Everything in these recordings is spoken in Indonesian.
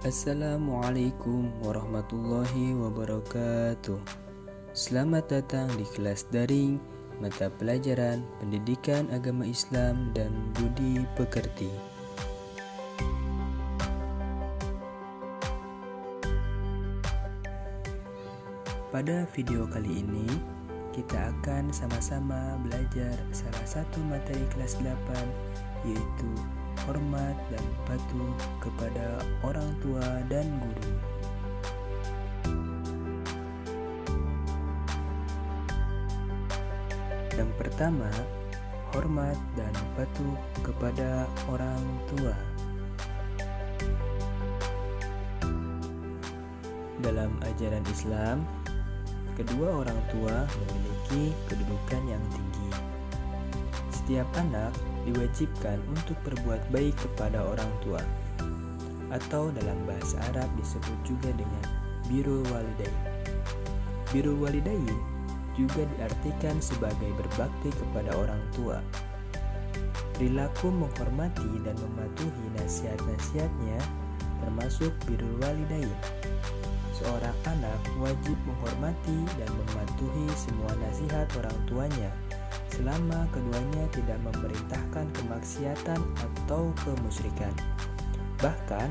Assalamualaikum warahmatullahi wabarakatuh. Selamat datang di kelas daring mata pelajaran Pendidikan Agama Islam dan Budi Pekerti. Pada video kali ini kita akan sama-sama belajar salah satu materi kelas 8, yaitu hormat dan patuh kepada orang tua dan guru. Yang pertama, hormat dan patuh kepada orang tua. Dalam ajaran Islam, kedua orang tua memiliki kedudukan yang tinggi. Setiap anak diwajibkan untuk berbuat baik kepada orang tua, atau dalam bahasa Arab disebut juga dengan birrul walidain. Birrul walidain juga diartikan sebagai berbakti kepada orang tua. Perilaku menghormati dan mematuhi nasihat-nasihatnya termasuk birrul walidain. Seorang anak wajib menghormati dan mematuhi semua nasihat orang tuanya selama keduanya tidak memerintahkan kemaksiatan atau kemusyrikan. Bahkan,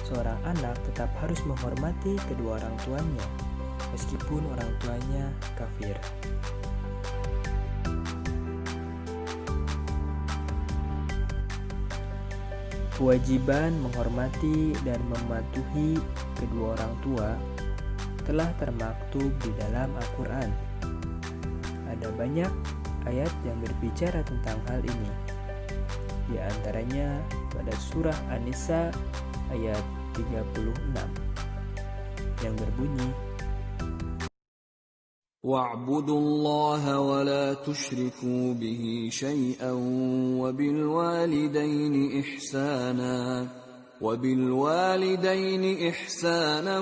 seorang anak tetap harus menghormati kedua orang tuanya, meskipun orang tuanya kafir. Kewajiban menghormati dan mematuhi kedua orang tua telah termaktub di dalam Al-Quran. Ada banyak ayat yang berbicara tentang hal ini. Di antaranya pada surah An-Nisa ayat 36 yang berbunyi, وَاعْبُدُوا اللَّهَ وَلَا تُشْرِكُوا بِهِ شَيْئًا وَبِالْوَالِدَيْنِ إِحْسَانًا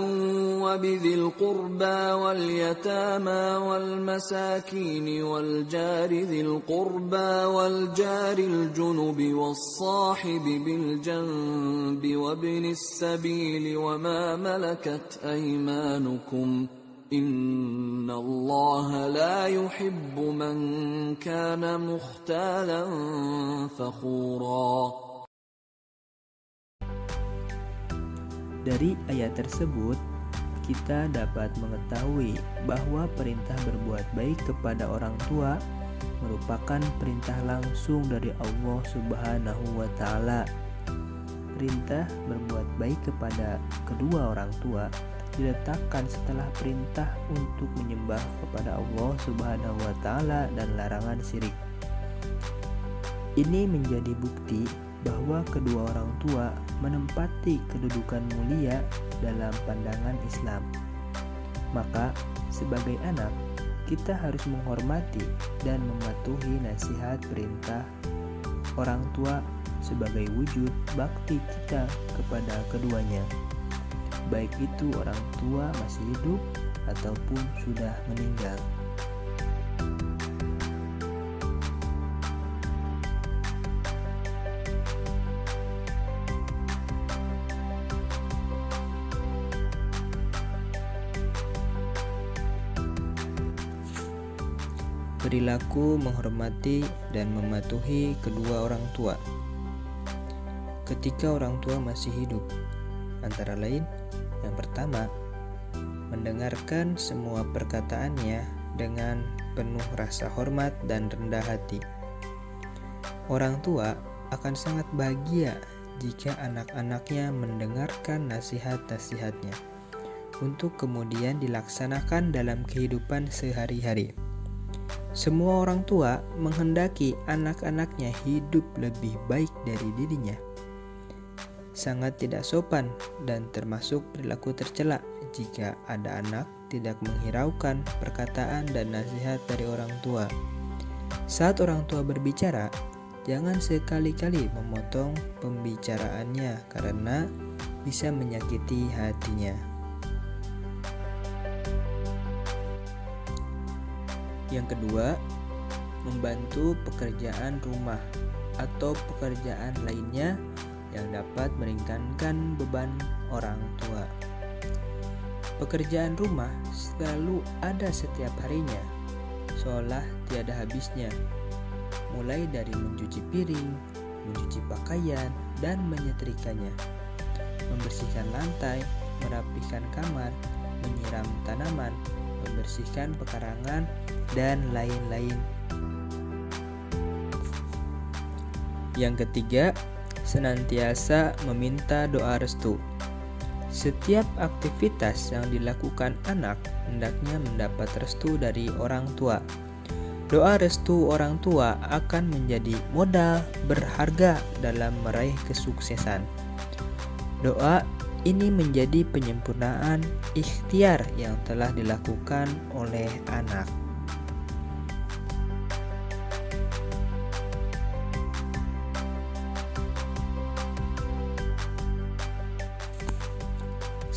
وَبِذِي الْقُرْبَى وَالْيَتَامَى وَالْمَسَاكِينِ وَالْجَارِ ذِي الْقُرْبَى وَالْجَارِ الْجُنُبِ وَالصَّاحِبِ بِالْجَنبِ وَابْنِ السَّبِيلِ وَمَا مَلَكَتْ أَيْمَانُكُمْ إِنَّ اللَّهَ لَا يُحِبُّ مَنْ كَانَ مُخْتَالًا فَخُورًا. Dari ayat tersebut, kita dapat mengetahui bahwa perintah berbuat baik kepada orang tua merupakan perintah langsung dari Allah Subhanahu wa Ta'ala. Perintah berbuat baik kepada kedua orang tua diletakkan setelah perintah untuk menyembah kepada Allah Subhanahu wa Ta'ala dan larangan syirik. Ini menjadi bukti bahwa kedua orang tua menempati kedudukan mulia dalam pandangan Islam. Maka, sebagai anak, kita harus menghormati dan mematuhi nasihat perintah orang tua sebagai wujud bakti kita kepada keduanya, baik itu orang tua masih hidup ataupun sudah meninggal. Perilaku menghormati dan mematuhi kedua orang tua ketika orang tua masih hidup, antara lain, yang pertama, mendengarkan semua perkataannya dengan penuh rasa hormat dan rendah hati. Orang tua akan sangat bahagia jika anak-anaknya mendengarkan nasihat-nasihatnya untuk kemudian dilaksanakan dalam kehidupan sehari-hari. Semua orang tua menghendaki anak-anaknya hidup lebih baik dari dirinya. Sangat tidak sopan dan termasuk perilaku tercela jika ada anak tidak menghiraukan perkataan dan nasihat dari orang tua. Saat orang tua berbicara, jangan sekali-kali memotong pembicaraannya karena bisa menyakiti hatinya. Yang kedua, membantu pekerjaan rumah atau pekerjaan lainnya yang dapat meringankan beban orang tua. Pekerjaan rumah selalu ada setiap harinya, seolah tiada habisnya. Mulai dari mencuci piring, mencuci pakaian, dan menyetrikanya, membersihkan lantai, merapikan kamar, menyiram tanaman, membersihkan pekarangan, dan lain-lain. Yang ketiga, senantiasa meminta doa restu. Setiap aktivitas yang dilakukan anak hendaknya mendapat restu dari orang tua. Doa restu orang tua akan menjadi modal berharga dalam meraih kesuksesan. Doa ini menjadi penyempurnaan ikhtiar yang telah dilakukan oleh anak.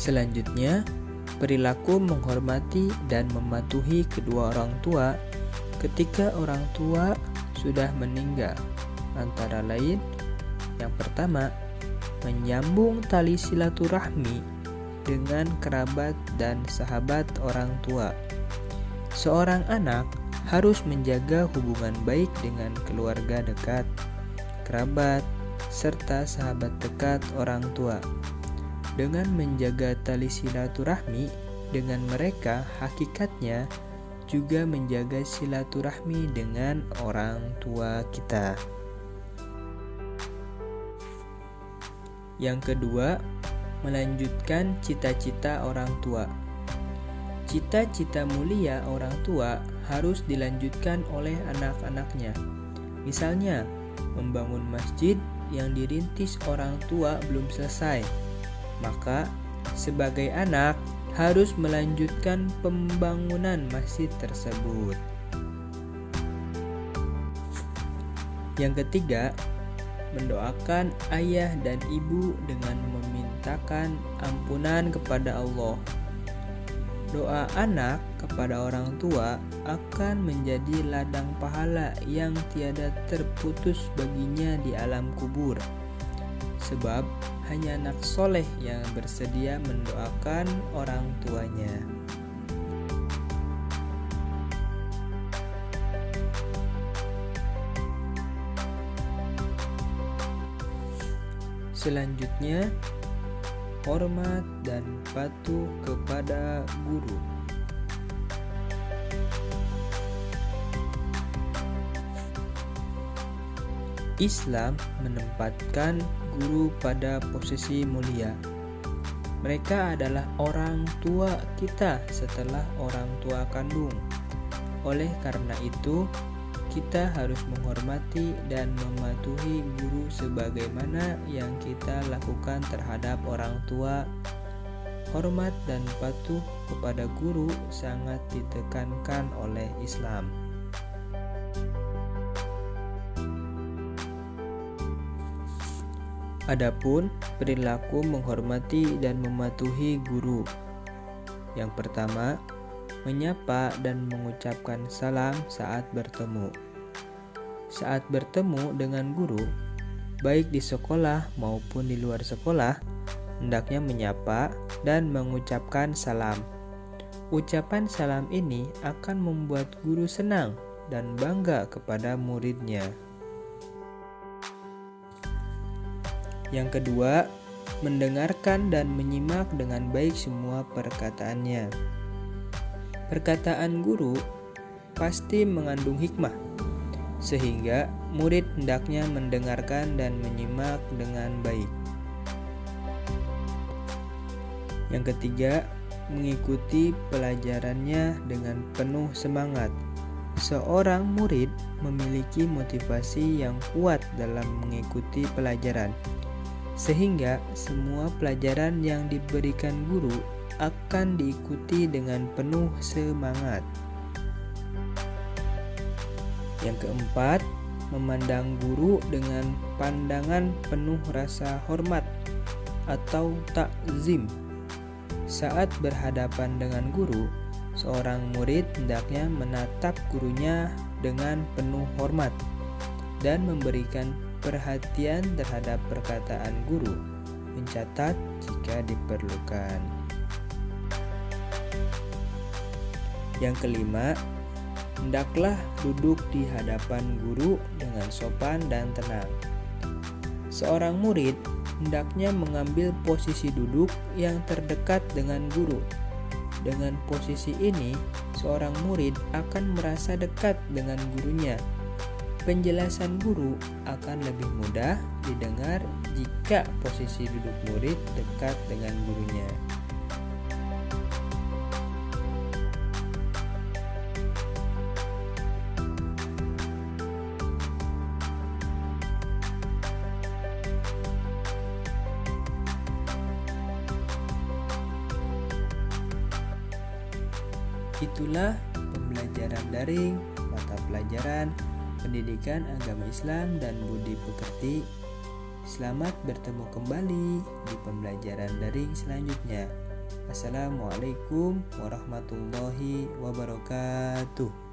Selanjutnya, perilaku menghormati dan mematuhi kedua orang tua ketika orang tua sudah meninggal. Antara lain, yang pertama, menyambung tali silaturahmi dengan kerabat dan sahabat orang tua. Seorang anak harus menjaga hubungan baik dengan keluarga dekat, kerabat, serta sahabat dekat orang tua. Dengan menjaga tali silaturahmi dengan mereka, hakikatnya juga menjaga silaturahmi dengan orang tua kita. Yang kedua, melanjutkan cita-cita orang tua. Cita-cita mulia orang tua harus dilanjutkan oleh anak-anaknya. Misalnya, membangun masjid yang dirintis orang tua belum selesai. Maka, sebagai anak harus melanjutkan pembangunan masjid tersebut. Yang ketiga, mendoakan ayah dan ibu dengan memintakan ampunan kepada Allah. Doa anak kepada orang tua akan menjadi ladang pahala yang tiada terputus baginya di alam kubur. Sebab hanya anak soleh yang bersedia mendoakan orang tuanya. Selanjutnya, hormat dan patuh kepada guru. Islam menempatkan guru pada posisi mulia. Mereka adalah orang tua kita setelah orang tua kandung. Oleh karena itu, kita harus menghormati dan mematuhi guru sebagaimana yang kita lakukan terhadap orang tua. Hormat dan patuh kepada guru sangat ditekankan oleh Islam. Adapun perilaku menghormati dan mematuhi guru. Yang pertama, menyapa dan mengucapkan salam saat bertemu. Saat bertemu dengan guru, baik di sekolah maupun di luar sekolah, hendaknya menyapa dan mengucapkan salam. Ucapan salam ini akan membuat guru senang dan bangga kepada muridnya. Yang kedua, mendengarkan dan menyimak dengan baik semua perkataannya. Perkataan guru pasti mengandung hikmah, sehingga murid hendaknya mendengarkan dan menyimak dengan baik. Yang ketiga, mengikuti pelajarannya dengan penuh semangat. Seorang murid memiliki motivasi yang kuat dalam mengikuti pelajaran, sehingga semua pelajaran yang diberikan guru akan diikuti dengan penuh semangat. Yang keempat, memandang guru dengan pandangan penuh rasa hormat atau takzim. Saat berhadapan dengan guru, seorang murid hendaknya menatap gurunya dengan penuh hormat dan memberikan perhatian terhadap perkataan guru mencatat jika diperlukan. Yang kelima, hendaklah duduk di hadapan guru dengan sopan dan tenang. Seorang murid hendaknya mengambil posisi duduk yang terdekat dengan guru. Dengan posisi ini, seorang murid akan merasa dekat dengan gurunya. Penjelasan guru akan lebih mudah didengar jika posisi duduk murid dekat dengan gurunya. Itulah pembelajaran daring mata pelajaran Pendidikan Agama Islam dan Budi Pekerti. Selamat bertemu kembali di pembelajaran daring selanjutnya. Assalamualaikum warahmatullahi wabarakatuh.